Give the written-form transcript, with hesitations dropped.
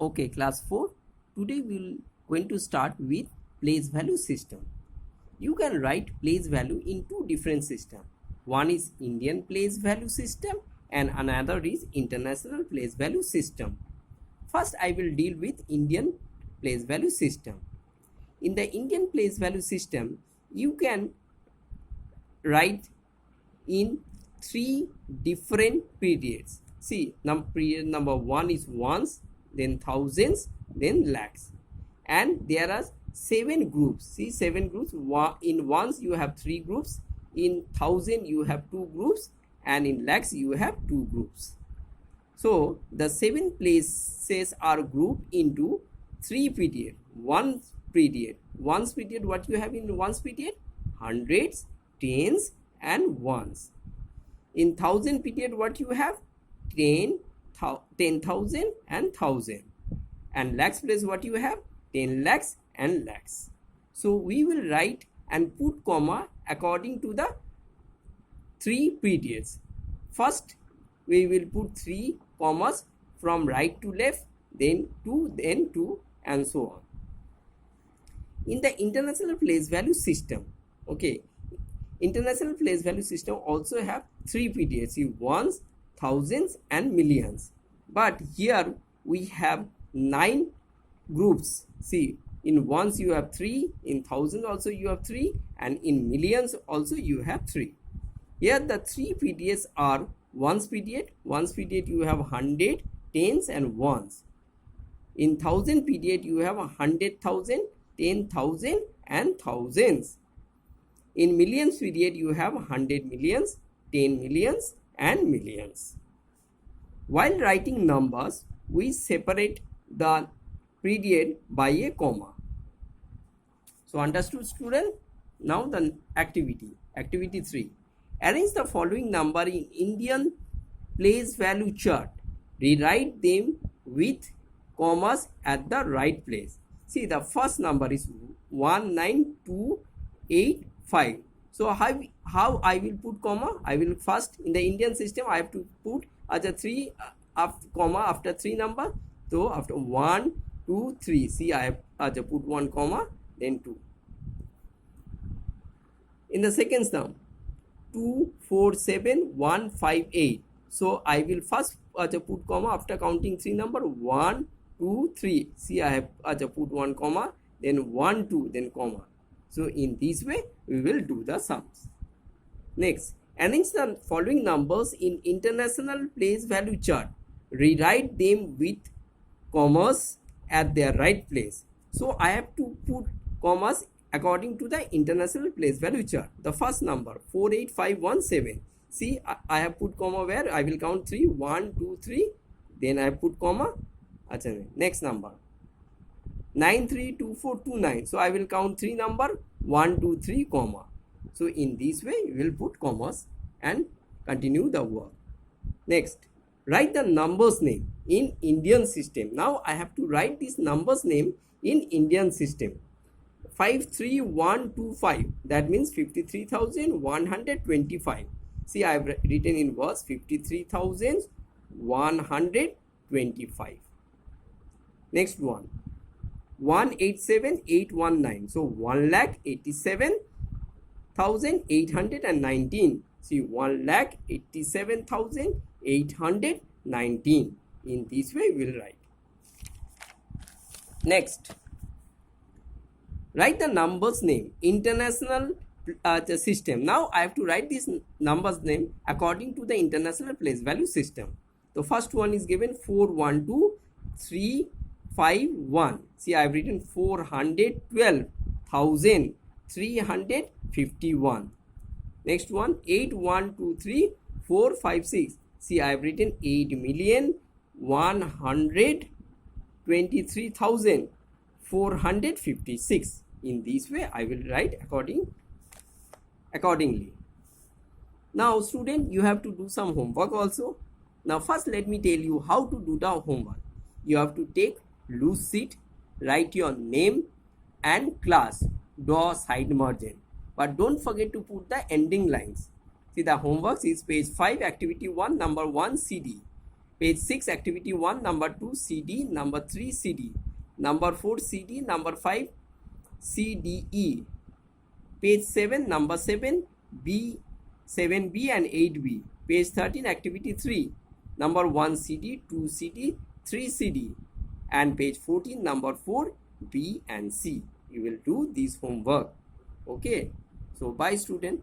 Okay, class 4. Today we'll going to start with place value system. You can write place value in two different systems. One is Indian place value system and another is international place value system. First, I will deal with Indian place value system. In the Indian place value system, you can write in three different periods. See, period number one is ones, then thousands, then lakhs, and there are 7 groups. See, 7 groups. In ones you have 3 groups, in thousand you have 2 groups, and in lakhs you have 2 groups. So the 7 places are grouped into 3 period. Ones period, what you have in ones period? Hundreds, tens, and ones. In thousand period, what you have? 10,000 and 1,000. And lakhs place, what you have? 10 lakhs and lakhs. So we will write and put comma according to the 3 periods. First, we will put 3 commas from right to left, then 2, and so on. In the international place value system, okay, international place value system also have 3 periods, ones, thousands, and millions. But here we have 9 groups. See, in ones you have 3, in thousands also you have 3, and in millions also you have 3. Here the 3 periods are ones period. Ones period you have 100, tens, and ones. In thousand period you have 100,000, 10,000, and thousands. In millions period you have 100 millions, 10 millions, and millions. While writing numbers, we separate the period by a comma. So understood, student? Now the activity. Activity 3. Arrange the following number in Indian place value chart. Rewrite them with commas at the right place. See, the first number is 19285. So how I will put comma? I will first, in the Indian system, I have to put as a 3 comma after 3 number. So after 1, 2, 3. See, I have to put 1 comma, then 2. In the second sum, 247158. So I will first put comma after counting 3 number, 1, 2, 3. See, I have put 1 comma, then 1, 2, then comma. So in this way we will do the sums. Next, arrange the following numbers in international place value chart. Rewrite them with commas at their right place. So I have to put commas according to the international place value chart. The first number 48517. See, I have put comma where? I will count 3, 1, 2, 3. Then I put comma. Next number 932429. So I will count 3 number, 1, 2, 3, comma. So in this way we will put commas and continue the work. Next, write the numbers name in Indian system. Now I have to write this numbers name in Indian system. 53125, that means 53,125. See, I have written in words 53,125. Next one, 187,819. So 1,87,819. See, 1,87,819. In this way we will write. Next, write the numbers name international system. Now I have to write this numbers name according to the international place value system. The first one is given 412351. See, I have written 412,351. Next one, 8123,456. See, I have written 8,123,456. In this way I will write accordingly. Now student, you have to do some homework also. Now first let me tell you how to do the homework. You have to take loose sheet, write your name and class, draw side margin, but don't forget to put the ending lines. See, the homework is page 5, activity 1, number 1, CD. Page 6, activity 1, number 2, CD, number 3, CD, number 4, CD, number 5, CDE. Page 7, number 7, B, 7B and 8B. Page 13, activity 3, number 1, CD, 2, CD, 3, CD. And page 14, number 4, B and C. You will do this homework. Okay. So, bye student.